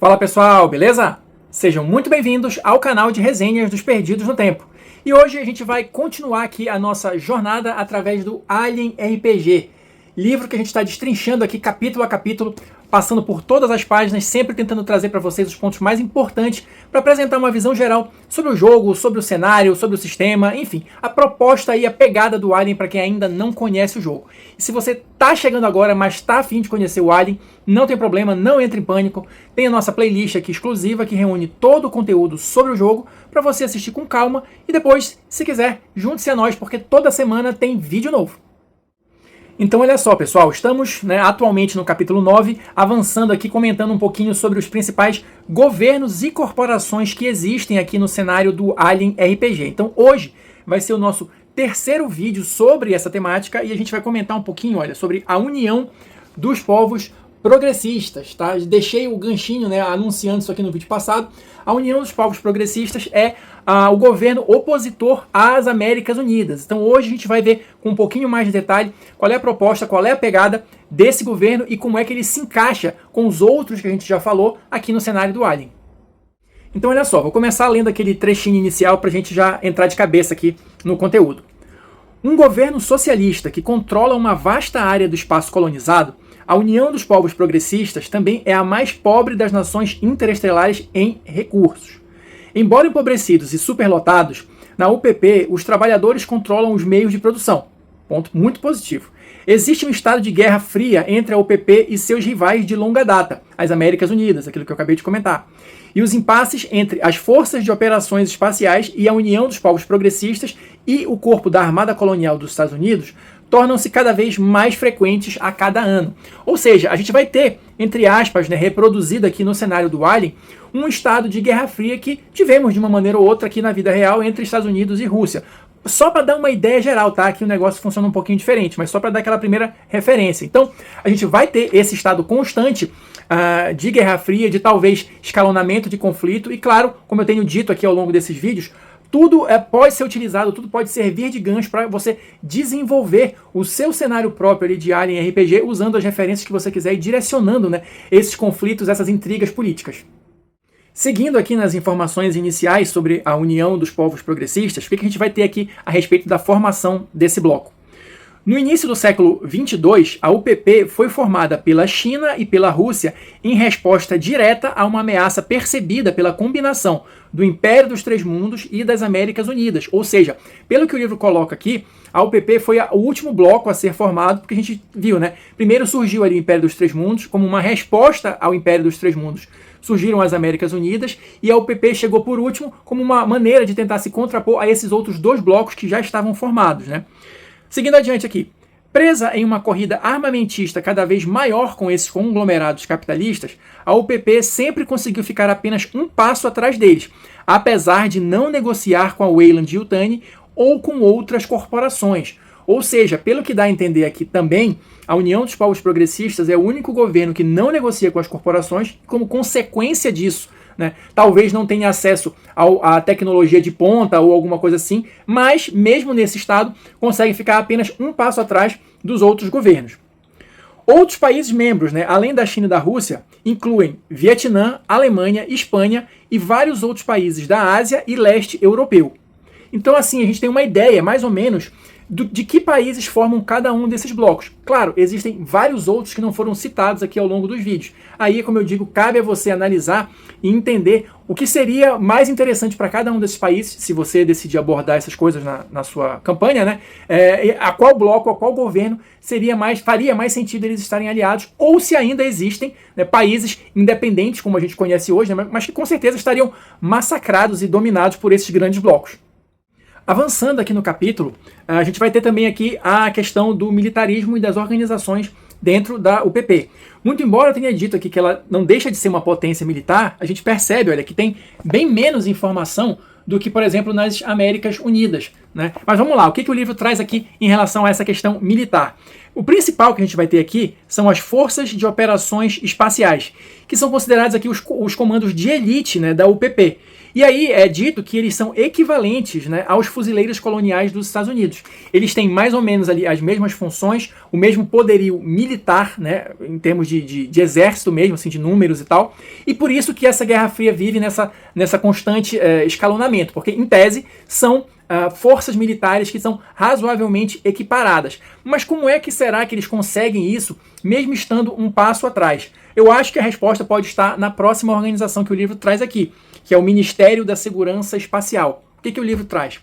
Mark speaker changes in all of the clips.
Speaker 1: Fala pessoal, beleza? Sejam muito bem-vindos ao canal de resenhas dos Perdidos no Tempo. E hoje a gente vai continuar aqui a nossa jornada através do Alien RPG, livro que a gente está destrinchando aqui capítulo a capítulo, passando por todas as páginas, sempre tentando trazer para vocês os pontos mais importantes para apresentar uma visão geral sobre o jogo, sobre o cenário, sobre o sistema, enfim, a proposta e a pegada do Alien para quem ainda não conhece o jogo. E se você está chegando agora, mas está afim de conhecer o Alien, não tem problema, não entre em pânico, tem a nossa playlist aqui exclusiva que reúne todo o conteúdo sobre o jogo para você assistir com calma e depois, se quiser, junte-se a nós porque toda semana tem vídeo novo. Então olha só pessoal, estamos atualmente no capítulo 9, avançando aqui, comentando um pouquinho sobre os principais governos e corporações que existem aqui no cenário do Alien RPG. Então hoje vai ser o nosso terceiro vídeo sobre essa temática e a gente vai comentar um pouquinho, olha, sobre a união dos povos progressistas, tá? Deixei o ganchinho, anunciando isso aqui no vídeo passado. A União dos Povos Progressistas é o governo opositor às Américas Unidas. Então hoje a gente vai ver com um pouquinho mais de detalhe qual é a proposta, qual é a pegada desse governo e como é que ele se encaixa com os outros que a gente já falou aqui no cenário do Alien. Então olha só, vou começar lendo aquele trechinho inicial para a gente já entrar de cabeça aqui no conteúdo. Um governo socialista que controla uma vasta área do espaço colonizado, a União dos Povos Progressistas também é a mais pobre das nações interestelares em recursos. Embora empobrecidos e superlotados, na UPP os trabalhadores controlam os meios de produção. Ponto muito positivo. Existe um estado de guerra fria entre a UPP e seus rivais de longa data, as Américas Unidas, aquilo que eu acabei de comentar. E os impasses entre as Forças de Operações Espaciais e a União dos Povos Progressistas e o Corpo da Armada Colonial dos Estados Unidos tornam-se cada vez mais frequentes a cada ano. Ou seja, a gente vai ter, entre aspas, reproduzido aqui no cenário do Alien, um estado de guerra fria que tivemos de uma maneira ou outra aqui na vida real entre Estados Unidos e Rússia. Só para dar uma ideia geral, tá? Aqui o negócio funciona um pouquinho diferente, mas só para dar aquela primeira referência. Então, a gente vai ter esse estado constante de guerra fria, de talvez escalonamento de conflito, e claro, como eu tenho dito aqui ao longo desses vídeos, tudo pode ser utilizado, tudo pode servir de gancho para você desenvolver o seu cenário próprio ali de Alien RPG, usando as referências que você quiser e direcionando esses conflitos, essas intrigas políticas. Seguindo aqui nas informações iniciais sobre a União dos Povos Progressistas, o que a gente vai ter aqui a respeito da formação desse bloco? No início do século 22, a UPP foi formada pela China e pela Rússia em resposta direta a uma ameaça percebida pela combinação do Império dos Três Mundos e das Américas Unidas. Ou seja, pelo que o livro coloca aqui, a UPP foi o último bloco a ser formado, porque a gente viu, primeiro surgiu ali o Império dos Três Mundos, como uma resposta ao Império dos Três Mundos. Surgiram as Américas Unidas e a UPP chegou por último como uma maneira de tentar se contrapor a esses outros dois blocos que já estavam formados, Seguindo adiante aqui, presa em uma corrida armamentista cada vez maior com esses conglomerados capitalistas, a UPP sempre conseguiu ficar apenas um passo atrás deles, apesar de não negociar com a Weyland-Yutani ou com outras corporações. Ou seja, pelo que dá a entender aqui também, a União dos Povos Progressistas é o único governo que não negocia com as corporações e, como consequência disso, talvez não tenha acesso à tecnologia de ponta ou alguma coisa assim, mas mesmo nesse estado consegue ficar apenas um passo atrás dos outros governos. Outros países membros, além da China e da Rússia, incluem Vietnã, Alemanha, Espanha e vários outros países da Ásia e leste europeu. Então assim, a gente tem uma ideia mais ou menos de que países formam cada um desses blocos. Claro, existem vários outros que não foram citados aqui ao longo dos vídeos. Aí, como eu digo, cabe a você analisar e entender o que seria mais interessante para cada um desses países, se você decidir abordar essas coisas na sua campanha, a qual bloco, a qual governo faria mais sentido eles estarem aliados, ou se ainda existem países independentes, como a gente conhece hoje, mas que com certeza estariam massacrados e dominados por esses grandes blocos. Avançando aqui no capítulo, a gente vai ter também aqui a questão do militarismo e das organizações dentro da UPP. Muito embora eu tenha dito aqui que ela não deixa de ser uma potência militar, a gente percebe, olha, que tem bem menos informação do que, por exemplo, nas Américas Unidas. né? Mas vamos lá, o que o livro traz aqui em relação a essa questão militar? O principal que a gente vai ter aqui são as Forças de Operações Espaciais, que são considerados aqui os comandos de elite, né, da UPP. E aí é dito que eles são equivalentes, né, aos fuzileiros coloniais dos Estados Unidos. Eles têm mais ou menos ali as mesmas funções, o mesmo poderio militar, né, em termos de exército mesmo, assim, de números e tal. E por isso que essa Guerra Fria vive nessa constante escalonamento, porque em tese são forças militares que são razoavelmente equiparadas. Mas como é que será que eles conseguem isso, mesmo estando um passo atrás? Eu acho que a resposta pode estar na próxima organização que o livro traz aqui, que é o Ministério da Segurança Espacial. O que o livro traz?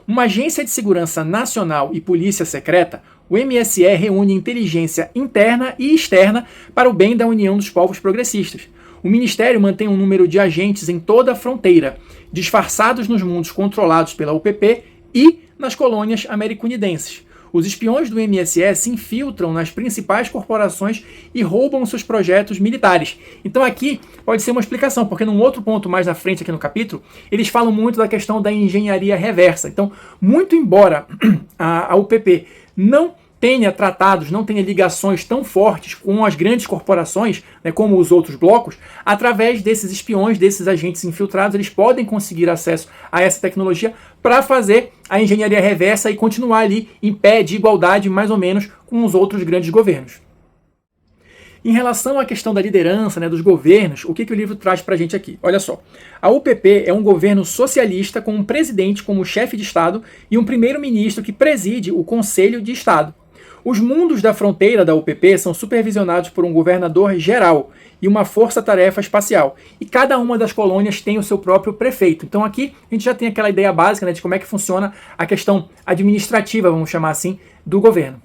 Speaker 1: Uma agência de segurança nacional e polícia secreta, o MSE reúne inteligência interna e externa para o bem da União dos Povos Progressistas. O Ministério mantém um número de agentes em toda a fronteira, disfarçados nos mundos controlados pela UPP e nas colônias americanidenses. Os espiões do MSE se infiltram nas principais corporações e roubam seus projetos militares. Então aqui pode ser uma explicação, porque num outro ponto mais na frente aqui no capítulo, eles falam muito da questão da engenharia reversa. Então, muito embora a UPP não tenha tratados, não tenha ligações tão fortes com as grandes corporações, né, como os outros blocos, através desses espiões, desses agentes infiltrados, eles podem conseguir acesso a essa tecnologia para fazer a engenharia reversa e continuar ali em pé de igualdade, mais ou menos, com os outros grandes governos. Em relação à questão da liderança, né, dos governos, o que o livro traz para a gente aqui? Olha só, a UPP é um governo socialista com um presidente como chefe de Estado e um primeiro-ministro que preside o Conselho de Estado. Os mundos da fronteira da UPP são supervisionados por um governador geral e uma força-tarefa espacial. E cada uma das colônias tem o seu próprio prefeito. Então aqui a gente já tem aquela ideia básica, né, de como é que funciona a questão administrativa, vamos chamar assim, do governo.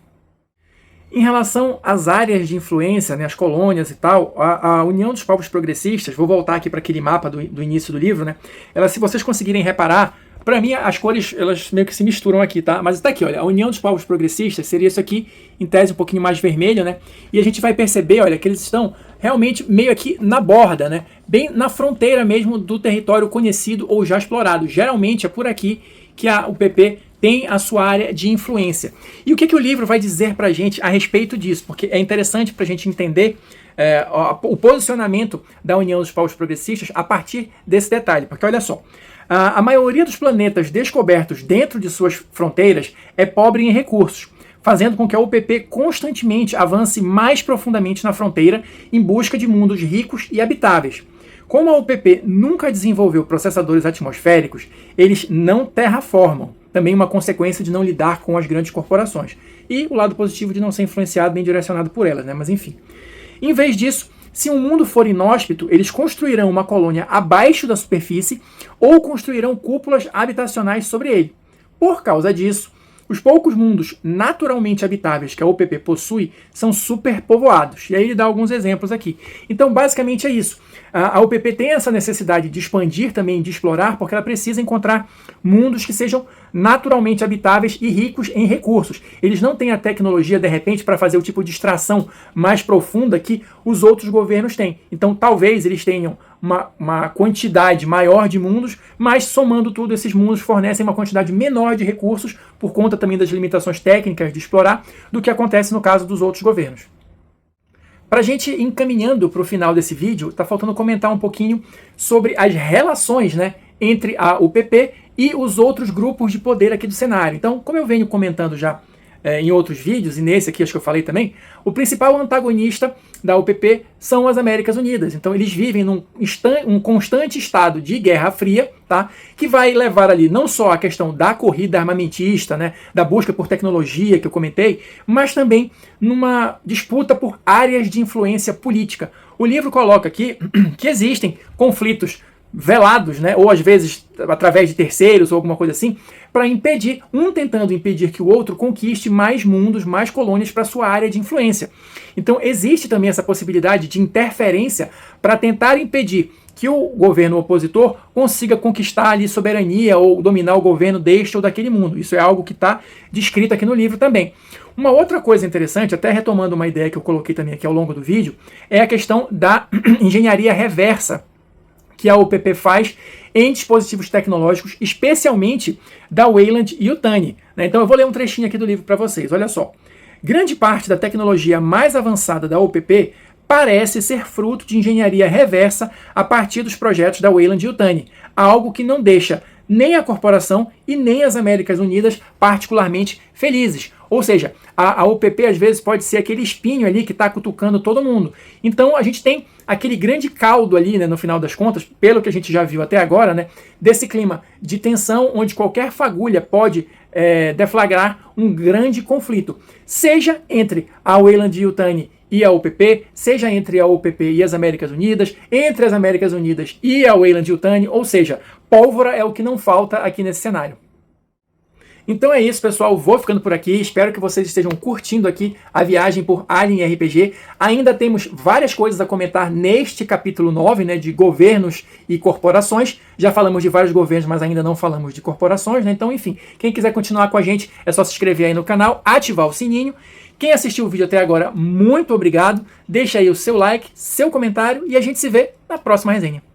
Speaker 1: Em relação às áreas de influência, né, as colônias e tal, a União dos Povos Progressistas, vou voltar aqui para aquele mapa do início do livro, né, ela, se vocês conseguirem reparar, para mim, as cores, elas meio que se misturam aqui, tá? Mas tá aqui, olha, a União dos Povos Progressistas seria isso aqui, em tese um pouquinho mais vermelho, né? E a gente vai perceber, olha, que eles estão realmente meio aqui na borda, né? Bem na fronteira mesmo do território conhecido ou já explorado. Geralmente é por aqui que a UPP tem a sua área de influência. E o que o livro vai dizer pra gente a respeito disso? Porque é interessante pra gente entender o posicionamento da União dos Povos Progressistas a partir desse detalhe. Porque olha só, a maioria dos planetas descobertos dentro de suas fronteiras é pobre em recursos, fazendo com que a UPP constantemente avance mais profundamente na fronteira em busca de mundos ricos e habitáveis. Como a UPP nunca desenvolveu processadores atmosféricos, eles não terraformam, também uma consequência de não lidar com as grandes corporações. E o lado positivo de não ser influenciado nem direcionado por elas, né? Mas enfim. Em vez disso, se um mundo for inóspito, eles construirão uma colônia abaixo da superfície ou construirão cúpulas habitacionais sobre ele. Por causa disso, os poucos mundos naturalmente habitáveis que a UPP possui são superpovoados. E aí ele dá alguns exemplos aqui. Então, basicamente é isso. A UPP tem essa necessidade de expandir também, de explorar, porque ela precisa encontrar mundos que sejam naturalmente habitáveis e ricos em recursos. Eles não têm a tecnologia, de repente, para fazer o tipo de extração mais profunda que os outros governos têm. Então, talvez eles tenham uma quantidade maior de mundos, mas somando tudo, esses mundos fornecem uma quantidade menor de recursos, por conta também das limitações técnicas de explorar, do que acontece no caso dos outros governos. Para a gente ir encaminhando para o final desse vídeo, está faltando comentar um pouquinho sobre as relações, né, entre a UPP e os outros grupos de poder aqui do cenário. Então, como eu venho comentando já em outros vídeos, e nesse aqui acho que eu falei também, o principal antagonista da UPP são as Américas Unidas. Então eles vivem num constante estado de Guerra Fria, tá? Que vai levar ali não só a questão da corrida armamentista, né, da busca por tecnologia que eu comentei, mas também numa disputa por áreas de influência política. O livro coloca aqui que existem conflitos velados, né, ou às vezes através de terceiros ou alguma coisa assim, para impedir, tentando impedir que o outro conquiste mais mundos, mais colônias para sua área de influência. Então existe também essa possibilidade de interferência para tentar impedir que o governo opositor consiga conquistar ali soberania ou dominar o governo deste ou daquele mundo. Isso é algo que está descrito aqui no livro também. Uma outra coisa interessante, até retomando uma ideia que eu coloquei também aqui ao longo do vídeo, é a questão da engenharia reversa, que a OPP faz em dispositivos tecnológicos, especialmente da Wayland-Yutani. Então eu vou ler um trechinho aqui do livro para vocês, olha só. Grande parte da tecnologia mais avançada da OPP parece ser fruto de engenharia reversa a partir dos projetos da Wayland-Yutani, algo que não deixa nem a corporação e nem as Américas Unidas particularmente felizes. Ou seja, a OPP às vezes pode ser aquele espinho ali que está cutucando todo mundo. Então a gente tem aquele grande caldo ali, né, no final das contas, pelo que a gente já viu até agora, né, desse clima de tensão onde qualquer fagulha pode deflagrar um grande conflito. Seja entre a Wayland-Yutani e a OPP, seja entre a OPP e as Américas Unidas, entre as Américas Unidas e a Wayland-Yutani, ou seja, pólvora é o que não falta aqui nesse cenário. Então é isso, pessoal. Vou ficando por aqui. Espero que vocês estejam curtindo aqui a viagem por Alien RPG. Ainda temos várias coisas a comentar neste capítulo 9, né, de governos e corporações. Já falamos de vários governos, mas ainda não falamos de corporações, né? Então, enfim, quem quiser continuar com a gente, é só se inscrever aí no canal, ativar o sininho. Quem assistiu o vídeo até agora, muito obrigado. Deixa aí o seu like, seu comentário e a gente se vê na próxima resenha.